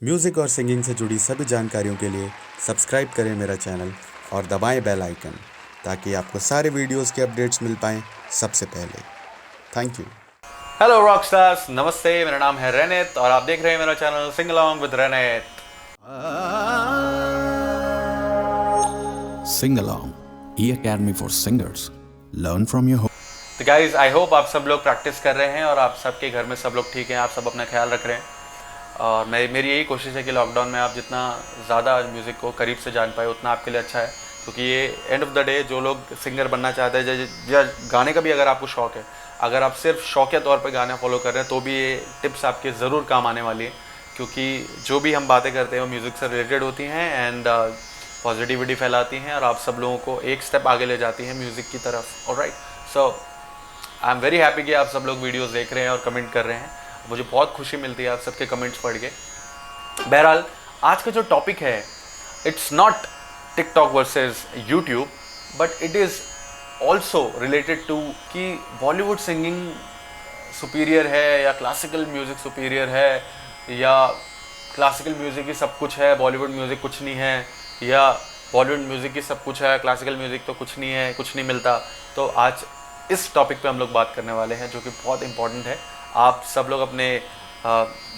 Music और singing से जुड़ी सभी जानकारियों के लिए सब्सक्राइब करें मेरा चैनल और दबाएं बेल आइकन ताकि आपको सारे वीडियोस के अपडेट्स मिल पाएँ सबसे पहले। Thank you. हेलो रॉकस्टार्स, नमस्ते। मेरा नाम है रेनेत और आप देख रहे हैं मेरा चैनल सिंग अलोंग विद रेनेत। Sing Along, E-Academy for Singers. Learn from your home. तो गाइज, आई होप आप सब लोग प्रैक्टिस कर रहे हैं और आप सबके घर में सब लोग ठीक हैं, आप सब अपना ख्याल रख रहे हैं। और मेरी यही कोशिश है कि लॉकडाउन में आप जितना ज़्यादा म्यूज़िक को करीब से जान पाए उतना आपके लिए अच्छा है, क्योंकि ये एंड ऑफ द डे जो लोग सिंगर बनना चाहते हैं या गाने का भी अगर आपको शौक़ है, अगर आप सिर्फ शौकिया तौर पे गाना फॉलो कर रहे हैं तो भी ये टिप्स आपके ज़रूर काम आने वाली है, क्योंकि जो भी हम बातें करते हैं वो म्यूज़िक से रिलेटेड होती हैं एंड पॉजिटिविटी फैलाती हैं और आप सब लोगों को एक स्टेप आगे ले जाती हैं म्यूज़िक की तरफ। Alright, so I am very happy कि आप सब लोग वीडियोस देख रहे हैं और कमेंट कर रहे हैं। मुझे बहुत खुशी मिलती है आप सबके कमेंट्स पढ़ के। बहरहाल, आज का जो टॉपिक है, it's not TikTok versus YouTube, but it is also related to कि बॉलीवुड सिंगिंग सुपीरियर है या क्लासिकल म्यूज़िक सुपीरियर है, या क्लासिकल म्यूज़िक ही सब कुछ है, बॉलीवुड म्यूज़िक कुछ नहीं है, या बॉलीवुड म्यूज़िक ही सब कुछ है, क्लासिकल म्यूज़िक तो कुछ नहीं है, कुछ नहीं मिलता। तो आज इस टॉपिक पे हम लोग बात करने वाले हैं, जो कि बहुत इंपॉर्टेंट है। आप सब लोग अपने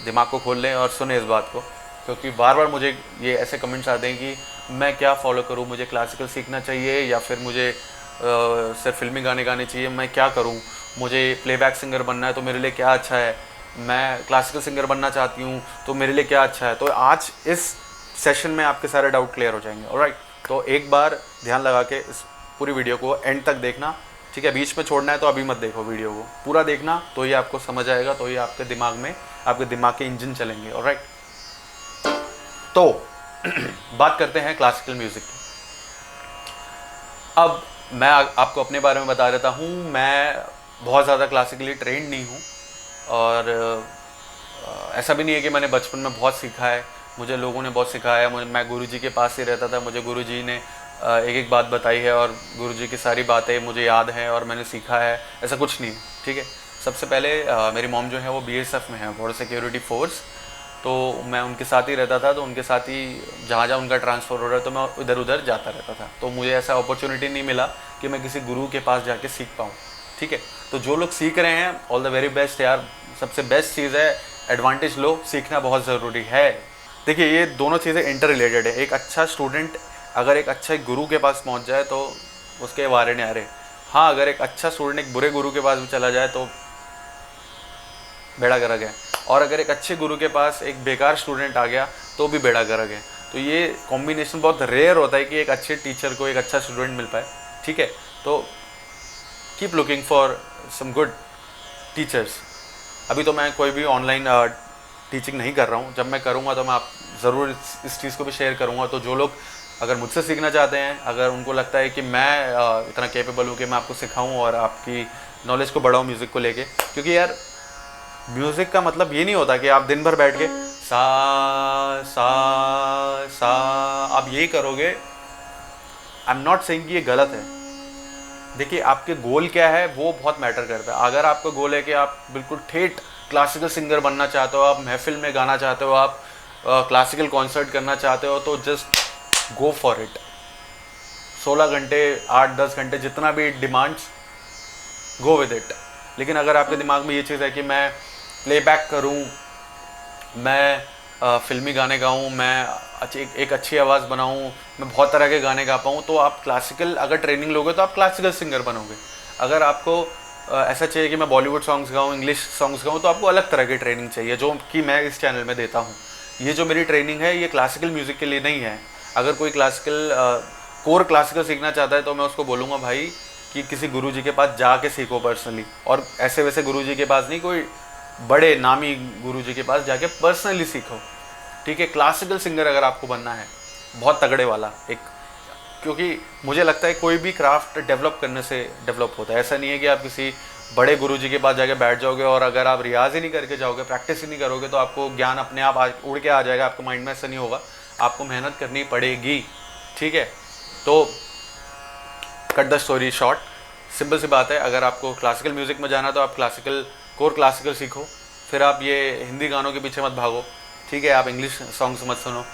दिमाग को खोल लें और सुने इस बात को, क्योंकि बार बार मुझे ये ऐसे कमेंट्स आते हैं कि मैं क्या फ़ॉलो करूँ, मुझे क्लासिकल सीखना चाहिए या फिर मुझे सिर्फ फिल्मी गाने गाने चाहिए, मैं क्या करूँ, मुझे प्लेबैक सिंगर बनना है तो मेरे लिए क्या अच्छा है, मैं क्लासिकल सिंगर बनना चाहती हूँ तो मेरे लिए क्या अच्छा है। तो आज इस सेशन में आपके सारे डाउट क्लियर हो जाएंगे। ऑलराइट, तो एक बार ध्यान लगा के इस पूरी वीडियो को एंड तक देखना, ठीक है। बीच में छोड़ना है तो अभी मत देखो, वीडियो को पूरा देखना, तो ये आपको समझ आएगा, तो ये आपके दिमाग में, आपके दिमाग के इंजन चलेंगे। ऑलराइट, तो बात करते हैं क्लासिकल म्यूज़िक की। अब मैं आपको अपने बारे में बता देता हूँ। मैं बहुत ज़्यादा क्लासिकली ट्रेंड नहीं हूँ और ऐसा भी नहीं है कि मैंने बचपन में बहुत सीखा है, मुझे लोगों ने बहुत सिखाया है। मैं गुरुजी के पास ही रहता था, मुझे गुरुजी ने एक एक बात बताई है और गुरुजी की सारी बातें मुझे याद हैं और मैंने सीखा है, ऐसा कुछ नहीं, ठीक है। सबसे पहले मेरी मॉम जो है वो बीएसएफ में है, बॉर्डर सिक्योरिटी फोर्स, तो मैं उनके साथ ही रहता था। तो उनके साथ ही जहाँ जहाँ उनका ट्रांसफ़र हो रहा है तो मैं इधर उधर जाता रहता था, तो मुझे ऐसा अपॉर्चुनिटी नहीं मिला कि मैं किसी गुरु के पास जाके सीख पाऊँ, ठीक है। तो जो लोग सीख रहे हैं, ऑल द वेरी बेस्ट यार, सबसे बेस्ट चीज़ है, एडवांटेज लो, सीखना बहुत ज़रूरी है। देखिए, ये दोनों चीज़ें इंटर रिलेटेड है। एक अच्छा स्टूडेंट अगर एक अच्छे गुरु के पास पहुंच जाए तो उसके वारे न्यारे। हाँ, अगर एक अच्छा स्टूडेंट एक बुरे गुरु के पास भी चला जाए तो बेड़ा गर्क है, और अगर एक अच्छे गुरु के पास एक बेकार स्टूडेंट आ गया तो भी बेड़ा गर्क है। तो ये कॉम्बिनेशन बहुत रेयर होता है कि एक अच्छे टीचर को एक अच्छा स्टूडेंट मिल पाए, ठीक है। तो keep looking for some good teachers. अभी तो मैं कोई भी ऑनलाइन टीचिंग नहीं कर रहा हूँ, जब मैं करूँगा तो मैं आप ज़रूर इस चीज़ को भी शेयर करूँगा। तो जो लोग अगर मुझसे सीखना चाहते हैं, अगर उनको लगता है कि मैं इतना कैपेबल हूँ कि मैं आपको सिखाऊं और आपकी नॉलेज को बढ़ाऊं म्यूज़िक को लेके, क्योंकि यार म्यूज़िक का मतलब ये नहीं होता कि आप दिन भर बैठ के सा सा सा आप यही करोगे। आई एम नॉट सेइंग कि ये गलत है। देखिए, आपके गोल क्या है वो बहुत मैटर करता है। अगर आपका गोल है कि आप बिल्कुल ठेठ क्लासिकल सिंगर बनना चाहते हो, आप महफिल में गाना चाहते हो, आप क्लासिकल कॉन्सर्ट करना चाहते हो, तो जस्ट गो फॉर इट। 16 घंटे, 8-10 घंटे, जितना भी डिमांड्स, गो विद इट। लेकिन अगर आपके दिमाग में ये चीज़ है कि मैं प्लेबैक करूं, मैं फिल्मी गाने गाऊं, मैं एक अच्छी आवाज़ बनाऊं, मैं बहुत तरह के गाने गा पाऊं, तो आप क्लासिकल अगर ट्रेनिंग लोगे तो आप क्लासिकल सिंगर बनोगे। अगर आपको ऐसा चाहिए कि मैं बॉलीवुड सॉन्ग्स गाऊं, इंग्लिश सॉन्ग्स गाऊं, तो आपको अलग तरह की ट्रेनिंग चाहिए, जो कि मैं इस चैनल में देता हूँ। ये जो मेरी ट्रेनिंग है ये क्लासिकल म्यूज़िक के लिए नहीं है। अगर कोई क्लासिकल कोर क्लासिकल सीखना चाहता है तो मैं उसको बोलूँगा भाई कि किसी गुरुजी के पास जाके सीखो पर्सनली, और ऐसे वैसे गुरुजी के पास नहीं, कोई बड़े नामी गुरुजी के पास जाके पर्सनली सीखो, ठीक है। क्लासिकल सिंगर अगर आपको बनना है, बहुत तगड़े वाला एक, क्योंकि मुझे लगता है कोई भी क्राफ्ट डेवलप करने से डेवलप होता है। ऐसा नहीं है कि आप किसी बड़े गुरुजी के पास जाके बैठ जाओगे और अगर आप रियाज ही नहीं करके जाओगे, प्रैक्टिस ही नहीं करोगे, तो आपको ज्ञान अपने आप उड़ के आ जाएगा आपके माइंड में। ऐसा नहीं होगा, आपको मेहनत करनी पड़ेगी, ठीक है। तो cut the story short, simple सी बात है, अगर आपको क्लासिकल म्यूज़िक में जाना तो आप कोर क्लासिकल सीखो, फिर आप ये हिंदी गानों के पीछे मत भागो, ठीक है, आप इंग्लिश सॉन्ग्स मत सुनो,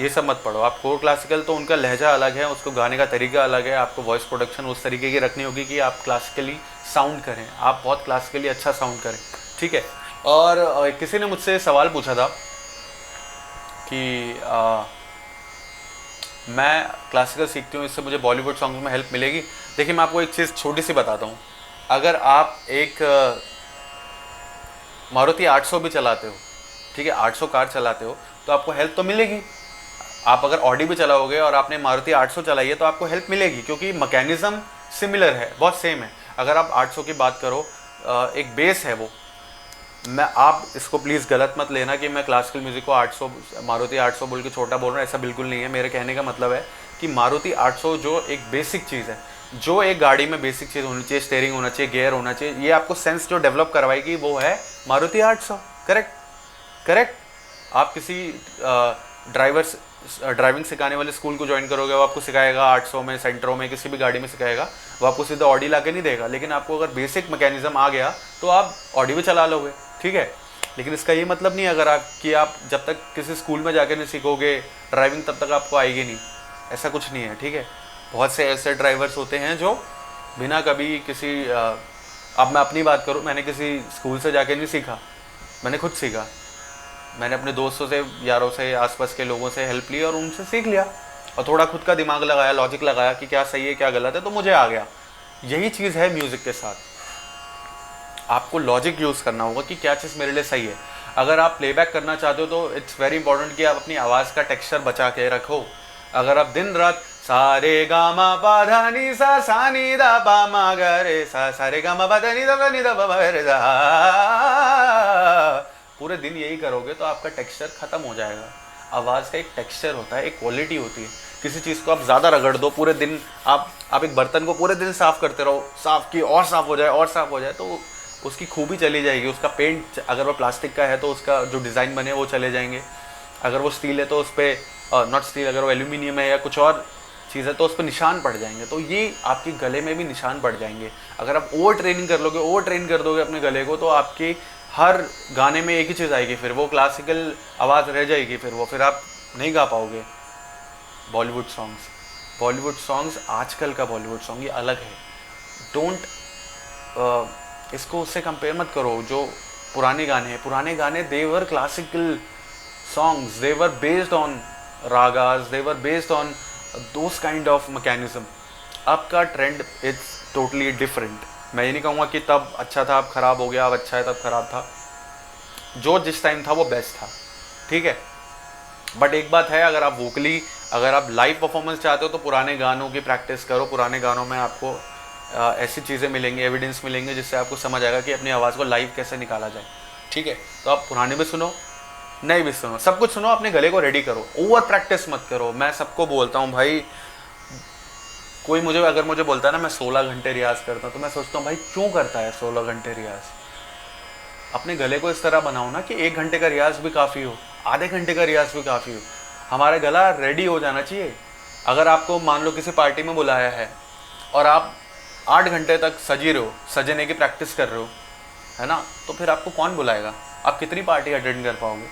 ये सब मत पढ़ो। आप कोर क्लासिकल तो उनका लहजा अलग है, उसको गाने का तरीका अलग है, आपको वॉइस प्रोडक्शन उस तरीके की रखनी होगी कि आप क्लासिकली साउंड करें, आप बहुत क्लासिकली अच्छा साउंड करें, ठीक है। और किसी ने मुझसे सवाल पूछा था कि मैं क्लासिकल सीखती हूँ, इससे मुझे बॉलीवुड सॉन्ग्स में हेल्प मिलेगी। देखिए, मैं आपको एक चीज़ छोटी सी बताता हूँ। अगर आप एक मारुति 800 भी चलाते हो, ठीक है, 800 कार चलाते हो, तो आपको हेल्प तो मिलेगी। आप अगर ऑडी भी चलाओगे और आपने मारुति 800 चलाई है तो आपको हेल्प मिलेगी, क्योंकि मैकेनिज्म सिमिलर है, बहुत सेम है। अगर आप 800 की बात करो, एक बेस है वो। आप इसको प्लीज़ गलत मत लेना कि मैं क्लासिकल म्यूज़िक को 800 मारुति 800 बोल के छोटा बोल रहा हूँ, ऐसा बिल्कुल नहीं है। मेरे कहने का मतलब है कि मारुति 800 जो एक बेसिक चीज़ है, जो एक गाड़ी में बेसिक चीज़ होनी चाहिए, स्टीयरिंग होना चाहिए, गियर होना चाहिए, ये आपको सेंस जो डेवलप करवाएगी वो है मारुति 800। करेक्ट। आप किसी ड्राइविंग सिखाने वाले स्कूल को ज्वाइन करोगे, वो आपको सिखाएगा 800 में, सेंट्रो में, किसी भी गाड़ी में सिखाएगा, वो आपको सीधा ऑडी ला के नहीं देगा। लेकिन आपको अगर बेसिक मैकेनिज्म आ गया तो आप ऑडी भी चला लोगे, ठीक है। लेकिन इसका ये मतलब नहीं अगर आप जब तक किसी स्कूल में जाके नहीं सीखोगे ड्राइविंग, तब तक आपको आएगी नहीं, ऐसा कुछ नहीं है, ठीक है। बहुत से ऐसे ड्राइवर्स होते हैं जो बिना कभी किसी अब मैं अपनी बात करूँ, मैंने किसी स्कूल से जाके नहीं सीखा, मैंने खुद सीखा। मैंने अपने दोस्तों से, यारों से, आसपास के लोगों से हेल्प ली और उनसे सीख लिया, और थोड़ा खुद का दिमाग लगाया, लॉजिक लगाया कि क्या सही है क्या गलत है, तो मुझे आ गया। यही चीज़ है म्यूज़िक के साथ, आपको लॉजिक यूज़ करना होगा कि क्या चीज़ मेरे लिए सही है। अगर आप प्लेबैक करना चाहते हो तो इट्स वेरी इंपॉर्टेंट कि आप अपनी आवाज़ का टेक्सचर बचा के रखो। अगर आप दिन रात सारे गामा पा धा नी सा नी दा पा मा गा रे सा, सारे गामा पा धा नी दा पा मा रे सा, पूरे दिन यही करोगे तो आपका टेक्सचर ख़त्म हो जाएगा। आवाज़ का एक टेक्सचर होता है, एक क्वालिटी होती है। किसी चीज़ को आप ज़्यादा रगड़ दो, पूरे दिन आप एक बर्तन को पूरे दिन साफ़ करते रहो, साफ़ की और साफ़ हो जाए और साफ़ हो जाए, तो उसकी खूबी चली जाएगी। उसका पेंट, अगर वो प्लास्टिक का है तो उसका जो डिज़ाइन बने वो चले जाएंगे, अगर वो स्टील है तो उस पर नॉट स्टील, अगर वो एल्यूमिनियम है या कुछ और चीज़ है तो उस पर निशान पड़ जाएंगे। तो ये आपके गले में भी निशान पड़ जाएंगे। अगर आप ओवर ट्रेनिंग कर लोगे, ओवर ट्रेन कर दोगे अपने गले को, तो आपके हर गाने में एक ही चीज़ आएगी, फिर वो क्लासिकल आवाज़ रह जाएगी, फिर आप नहीं गा पाओगे। बॉलीवुड सॉन्ग्स आजकल का बॉलीवुड सॉन्ग ये अलग है। डोंट इसको उससे कंपेयर मत करो। जो पुराने गाने they were classical songs, they were based on ragas, they were based on those kind of mechanism. अब का ट्रेंड इट्स टोटली डिफरेंट। मैं ये नहीं कहूँगा कि तब अच्छा था अब ख़राब हो गया, अब अच्छा है तब ख़राब था। जो जिस टाइम था वो बेस्ट था, ठीक है। बट एक बात है, अगर आप वोकली, अगर आप लाइव परफॉर्मेंस चाहते हो तो पुराने गानों की प्रैक्टिस करो। पुराने गानों में आपको ऐसी चीज़ें मिलेंगी, एविडेंस मिलेंगे, जिससे आपको समझ आएगा कि अपनी आवाज़ को लाइव कैसे निकाला जाए, ठीक है। तो आप पुराने भी सुनो, नए भी सुनो, सब कुछ सुनो, अपने गले को रेडी करो, ओवर प्रैक्टिस मत करो। मैं सबको बोलता हूँ भाई, कोई अगर मुझे बोलता है ना मैं 16 घंटे रियाज़ करता हूँ, तो मैं सोचता हूँ भाई क्यों करता है 16 घंटे रियाज़। अपने गले को इस तरह बनाओ ना कि 1 घंटे का रियाज़ भी काफ़ी हो, आधे घंटे का रियाज़ भी काफ़ी हो। हमारा गला रेडी हो जाना चाहिए। अगर आपको मान लो किसी पार्टी में बुलाया है और आप 8 घंटे तक सजी रहे हो, सजने की प्रैक्टिस कर रहे हो, है ना, तो फिर आपको कौन बुलाएगा? आप कितनी पार्टी अटेंड कर पाओगे?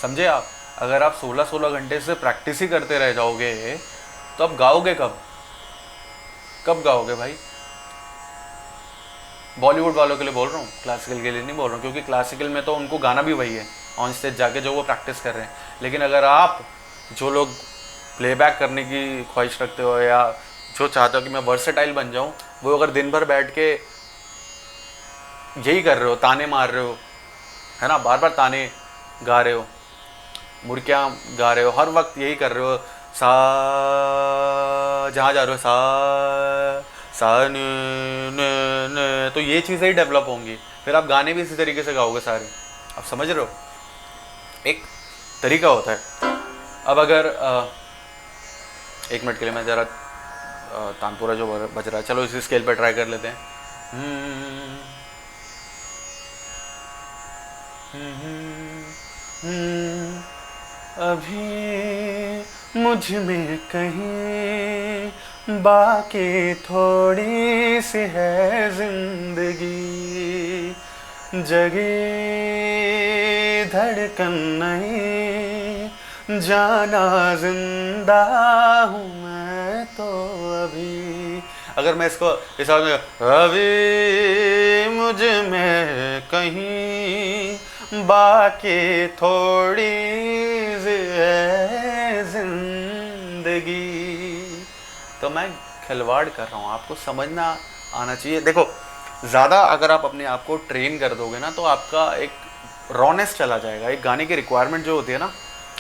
समझे आप? अगर आप 16 घंटे से प्रैक्टिस ही करते रह जाओगे तो आप गाओगे कब गाओगे भाई? बॉलीवुड वालों के लिए बोल रहा हूँ, क्लासिकल के लिए नहीं बोल रहा हूँ, क्योंकि क्लासिकल में तो उनको गाना भी वही है ऑन स्टेज जाके जो वो प्रैक्टिस कर रहे हैं। लेकिन अगर आप, जो लोग प्लेबैक करने की ख्वाहिश रखते हो या जो चाहते हो कि मैं वर्सेटाइल बन जाऊँ, वो अगर दिन भर बैठ के यही कर रहे हो, ताने मार रहे हो, है ना, बार बार ताने गा रहे हो, मुर्कियाँ गा रहे हो, हर वक्त यही कर रहे हो, सा जहाँ जा रहे हो सा न, तो ये चीज़ें ही डेवलप होंगी। फिर आप गाने भी इसी तरीके से गाओगे सारे। आप समझ रहे हो? एक तरीका होता है। अब अगर 1 मिनट के लिए मैं ज़रा तानपुरा जो बज रहा है, चलो इसी स्केल पर ट्राई कर लेते हैं। अभी मुझ में कहीं बाकी थोड़ी सी है जिंदगी, जगी धड़कन नहीं, जाना जिंदा हूँ मैं तो अभी। अगर मैं इसको इस आवाज में, अभी मुझ में कहीं बाकी थोड़ी जिंदगी, तो मैं खिलवाड़ कर रहा हूँ। आपको समझना आना चाहिए। देखो, ज़्यादा अगर आप अपने आप को ट्रेन कर दोगे ना तो आपका एक रॉनेस चला जाएगा। एक गाने की रिक्वायरमेंट जो होती है ना,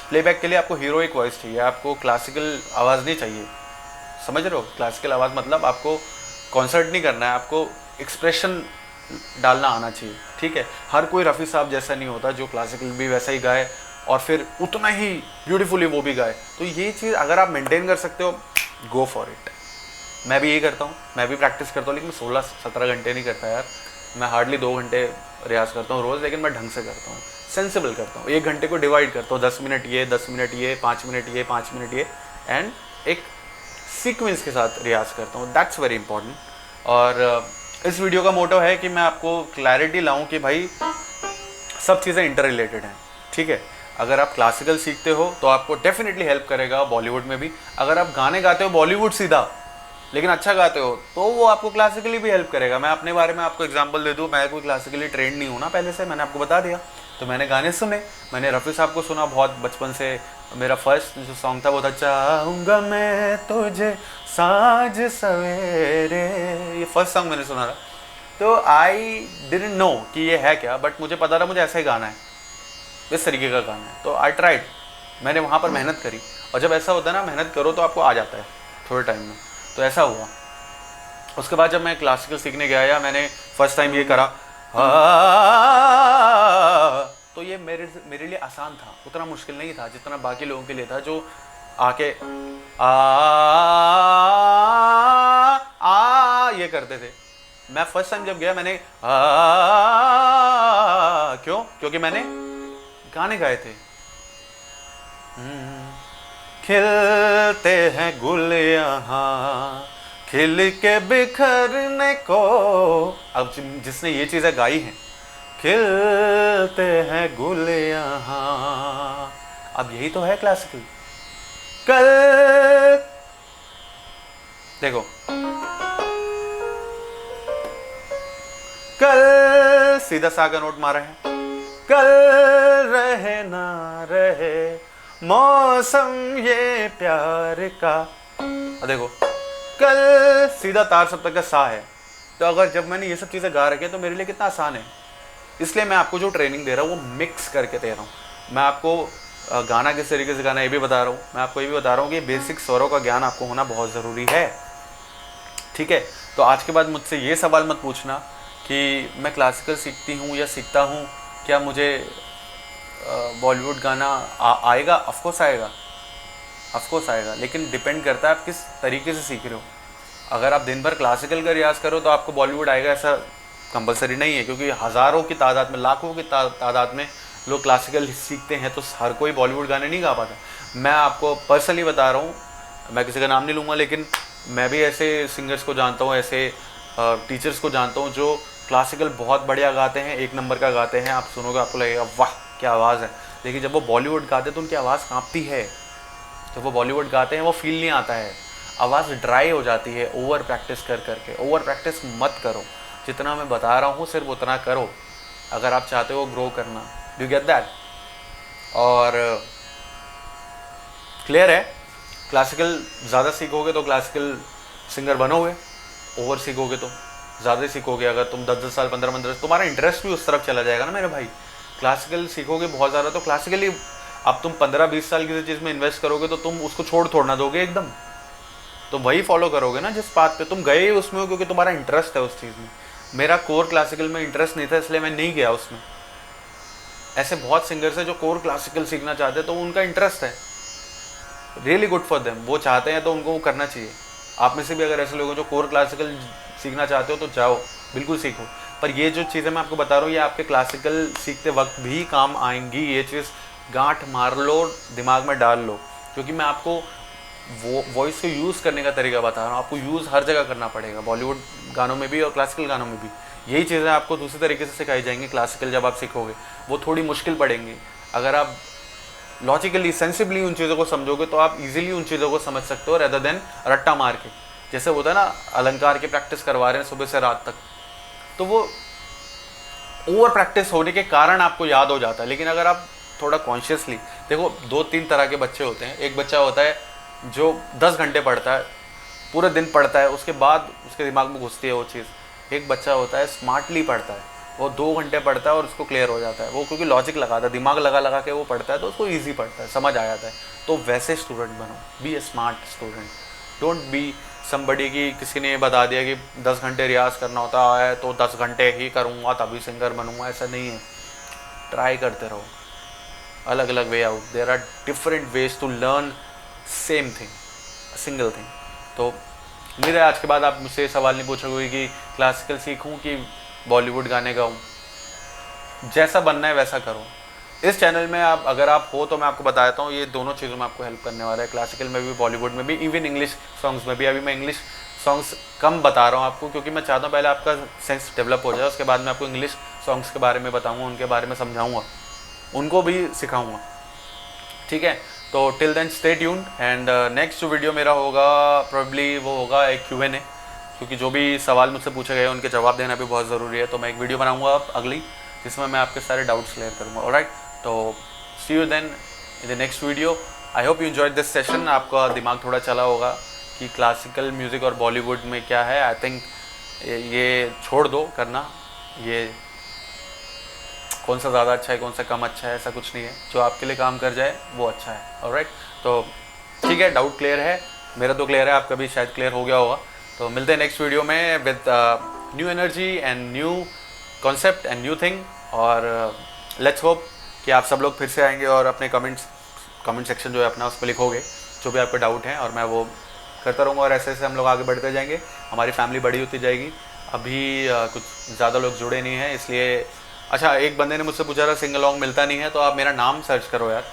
प्लेबैक के लिए आपको हीरोइक वॉइस चाहिए, आपको क्लासिकल आवाज़ नहीं चाहिए। समझ रहे हो? क्लासिकल आवाज़ मतलब आपको कॉन्सर्ट नहीं करना है, आपको एक्सप्रेशन डालना आना चाहिए। ठीक है, हर कोई रफ़ी साहब जैसा नहीं होता जो क्लासिकल भी वैसा ही गाए और फिर उतना ही ब्यूटीफुली वो भी गाए। तो ये चीज़ अगर आप मेंटेन कर सकते हो, गो फॉर इट। मैं भी यही करता हूँ, मैं भी प्रैक्टिस करता हूँ, लेकिन 16-17 घंटे नहीं करता यार। मैं हार्डली 2 घंटे रियाज़ करता हूँ रोज़, लेकिन मैं ढंग से करता हूँ, सेंसिबल करता हूँ। 1 घंटे को डिवाइड करता हूँ, 10 मिनट ये, 10 मिनट ये, 5 मिनट ये, 5 मिनट ये, एंड एक सीक्वेंस के साथ रियाज़ करता हूँ। That's very important. और इस वीडियो का मोटो है कि मैं आपको क्लैरिटी लाऊं कि भाई सब चीज़ें इंटर रिलेटेड हैं। ठीक है, अगर आप क्लासिकल सीखते हो तो आपको डेफिनेटली हेल्प करेगा बॉलीवुड में भी। अगर आप गाने गाते हो बॉलीवुड सीधा लेकिन अच्छा गाते हो तो वो आपको क्लासिकली भी हेल्प करेगा। मैं अपने बारे में आपको एग्जांपल दे दूं, मैं कोई क्लासिकली ट्रेंड नहीं हूं ना पहले से, मैंने आपको बता दिया। तो मैंने गाने सुने, मैंने रफ़ी साहब को सुना बहुत बचपन से। मेरा फर्स्ट जो सॉन्ग था वो था चाहूँगा मैं तुझे साँझ सवेरे, ये फर्स्ट सॉन्ग मैंने सुना था। तो आई डिडंट नो कि ये है क्या, बट मुझे पता था मुझे ऐसा ही गाना है, इस तरीके का गाना है। तो आई ट्राइड, मैंने वहाँ पर मेहनत करी। और जब ऐसा होता है ना, मेहनत करो तो आपको आ जाता है थोड़े टाइम में। तो ऐसा हुआ। उसके बाद जब मैं क्लासिकल सीखने गया या मैंने फर्स्ट टाइम ये करा, तो ये मेरे लिए आसान था, उतना मुश्किल नहीं था जितना बाकी लोगों के लिए था जो आके ये करते थे। मैं फर्स्ट टाइम जब गया मैंने क्यों? क्योंकि मैंने गाने गाए थे। खिलते हैं गुल यहाँ खिल के बिखरने को, अब जिसने ये चीज़ें गाई हैं, खिलते हैं गुल यहाँ, अब यही तो है क्लासिकल। कल देखो, कल सीधा सा का नोट मारा है, कल रहे ना रहे मौसम ये प्यार का। देखो, कल सीधा तार सब तक का सा है। तो अगर जब मैंने ये सब चीज़ें गा रखी है तो मेरे लिए कितना आसान है। इसलिए मैं आपको जो ट्रेनिंग दे रहा हूँ वो मिक्स करके दे रहा हूँ। मैं आपको गाना किस तरीके से गाना ये भी बता रहा हूँ, मैं आपको ये भी बता रहा हूँ कि बेसिक स्वरों का ज्ञान आपको होना बहुत ज़रूरी है। ठीक है, तो आज के बाद मुझसे ये सवाल मत पूछना कि मैं क्लासिकल सीखती हूँ या सीखता हूँ, क्या मुझे बॉलीवुड गाना आएगा? ऑफकोर्स आएगा, ऑफकोर्स आएगा, लेकिन डिपेंड करता है आप किस तरीके से सीख रहे हो। अगर आप दिन भर क्लासिकल का रियाज़ करो तो आपको बॉलीवुड आएगा ऐसा कंपलसरी नहीं है, क्योंकि हज़ारों की तादाद में, लाखों की तादाद में लोग क्लासिकल सीखते हैं, तो हर कोई बॉलीवुड गाने नहीं गा पाता। मैं आपको पर्सनली बता रहा हूँ, मैं किसी का नाम नहीं लूँगा, लेकिन मैं भी ऐसे सिंगर्स को जानता हूँ, ऐसे टीचर्स को जानता हूँ जो क्लासिकल बहुत बढ़िया गाते हैं, 1 नंबर का गाते हैं। आप सुनोगे आपको लगेगा वाह क्या आवाज़ है, लेकिन जब वो बॉलीवुड गाते तो उनकी आवाज़ काँपती है। जब वो बॉलीवुड गाते हैं वो फील नहीं आता है, आवाज़ ड्राई हो जाती है ओवर प्रैक्टिस कर करके। ओवर प्रैक्टिस मत करो, जितना मैं बता रहा हूँ सिर्फ उतना करो अगर आप चाहते हो ग्रो करना। Do get that? और क्लियर है, क्लासिकल ज़्यादा सीखोगे तो क्लासिकल सिंगर बनोगे, ओवर सीखोगे तो ज़्यादा सीखोगे। अगर तुम 10-10 साल 15-15 तुम्हारा इंटरेस्ट भी उस तरफ चला जाएगा ना मेरे भाई। क्लासिकल सीखोगे बहुत ज़्यादा तो क्लासिकली अब तुम 15-20 साल किसी चीज़ में इन्वेस्ट करोगे तो तुम उसको छोड़ ना दोगे एकदम, तो वही फॉलो करोगे ना जिस बात पे तुम गए उसमें हो, क्योंकि तुम्हारा इंटरेस्ट है उस चीज़ में। मेरा कोर क्लासिकल में इंटरेस्ट नहीं था, इसलिए मैं नहीं गया उसमें। ऐसे बहुत सिंगर्स हैं जो कोर क्लासिकल सीखना चाहते हैं, तो उनका इंटरेस्ट है, रियली गुड फॉर देम, वो चाहते हैं तो उनको वो करना चाहिए। आप में से भी अगर ऐसे लोग हैं जो कोर क्लासिकल सीखना चाहते हो तो जाओ, बिल्कुल सीखो। पर ये जो चीज़ें मैं आपको बता रहा हूँ ये आपके क्लासिकल सीखते वक्त भी काम आएंगी। ये चीज़ गांठ मार लो, दिमाग में डाल लो, क्योंकि मैं आपको वो वॉइस को यूज़ करने का तरीका बता रहा हूँ। आपको यूज़ हर जगह करना पड़ेगा, बॉलीवुड गानों में भी और क्लासिकल गानों में भी। यही चीज़ें आपको दूसरी तरीके से सिखाई जाएंगी। क्लासिकल जब आप सीखोगे वो थोड़ी मुश्किल पड़ेंगी। अगर आप लॉजिकली सेंसिबली उन चीज़ों को समझोगे तो आप इजीली उन चीज़ों को समझ सकते हो, रेदर देन रट्टा मार के। जैसे होता है ना, अलंकार की प्रैक्टिस करवा रहे हैं सुबह से रात तक, तो वो ओवर प्रैक्टिस होने के कारण आपको याद हो जाता है। लेकिन अगर आप थोड़ा कॉन्शियसली देखो, 2-3 तरह के बच्चे होते हैं। एक बच्चा होता है जो 10 घंटे पढ़ता है, पूरे दिन पढ़ता है, उसके बाद उसके दिमाग में घुसती है वो चीज़। एक बच्चा होता है स्मार्टली पढ़ता है, वो 2 घंटे पढ़ता है और उसको क्लियर हो जाता है। वो क्योंकि लॉजिक लगाता है, दिमाग लगा लगा के वो पढ़ता है, तो उसको ईजी पढ़ता है, समझ आ जाता है। तो वैसे स्टूडेंट बनो, be a smart student. Don't be somebody की किसी ने बता दिया कि 10 घंटे रियाज करना होता है तो 10 घंटे ही करूँगा तभी सिंगर बनूँगा, ऐसा नहीं है। ट्राई करते रहो, अलग अलग way out. There are different ways to learn same thing, single thing. तो उम्मीद है आज के बाद आप मुझसे सवाल नहीं पूछोगे कि क्लासिकल सीखूं कि बॉलीवुड गाने गाऊं। जैसा बनना है वैसा करो। इस चैनल में आप अगर आप हो तो मैं आपको बताता हूँ, ये दोनों चीज़ों में आपको हेल्प करने वाला है, क्लासिकल में भी, बॉलीवुड में भी, इवन इंग्लिश सॉन्ग्स में भी। अभी मैं इंग्लिश सॉन्ग्स कम बता रहा हूँ आपको, क्योंकि मैं चाहता हूँ पहले आपका सेंस डेवलप हो जाए, उसके बाद मैं आपको इंग्लिश सॉन्ग्स के बारे में बताऊँगा, उनके बारे में समझाऊँगा, उनको भी सिखाऊँगा। ठीक है, तो till then stay tuned. And next जो वीडियो मेरा होगा प्रोबेबली वो होगा एक Q&A, क्योंकि जो भी सवाल मुझसे पूछे गए उनके जवाब देना भी बहुत ज़रूरी है। तो मैं एक वीडियो बनाऊंगा अब अगली, जिसमें मैं आपके सारे डाउट्स क्लियर करूँगा। ऑलराइट, तो see you then in the next video. I hope you enjoyed this session. आपका दिमाग थोड़ा चला होगा कि क्लासिकल म्यूज़िक और बॉलीवुड में क्या है। आई थिंक ये छोड़ दो करना, ये कौन सा ज़्यादा अच्छा है कौन सा कम अच्छा है, ऐसा कुछ नहीं है। जो आपके लिए काम कर जाए वो अच्छा है। ऑलराइट, तो ठीक है, डाउट क्लियर है, मेरा तो क्लियर है, आपका भी शायद क्लियर हो गया होगा। तो मिलते हैं नेक्स्ट वीडियो में with new energy and new concept and new thing. और लेट्स होप कि आप सब लोग फिर से आएंगे और अपने कमेंट सेक्शन जो है अपना उस पर लिखोगे जो भी आपके डाउट हैं, और मैं वो करता रहूँगा। और ऐसे ऐसे हम लोग आगे बढ़ते जाएंगे, हमारी फैमिली बड़ी होती जाएगी। अभी कुछ ज़्यादा लोग जुड़े नहीं हैं, इसलिए अच्छा, एक बंदे ने मुझसे पूछा था सिंग अलॉन्ग मिलता नहीं है, तो आप मेरा नाम सर्च करो यार,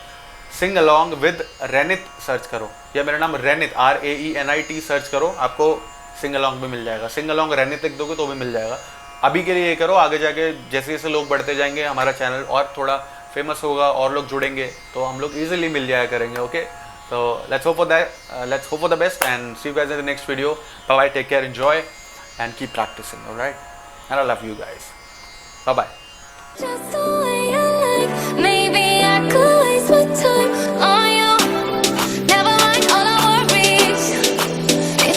सिंग अलॉन्ग विद रेनित सर्च करो, या मेरा नाम रेनित RAENIT सर्च करो, आपको सिंग अलॉन्ग भी मिल जाएगा। सिंग अलॉन्ग रेनित लिख दोगे तो भी मिल जाएगा। अभी के लिए ये करो, आगे जाके जैसे जैसे लोग बढ़ते जाएंगे हमारा चैनल और थोड़ा फेमस होगा और लोग जुड़ेंगे तो हम लोग ईजिली मिल जाया करेंगे। ओके, तो let's hope for the best and see you guys in the next video. Bye bye, take care, enjoy and keep practicing. Alright, and I love you guys, bye bye. Just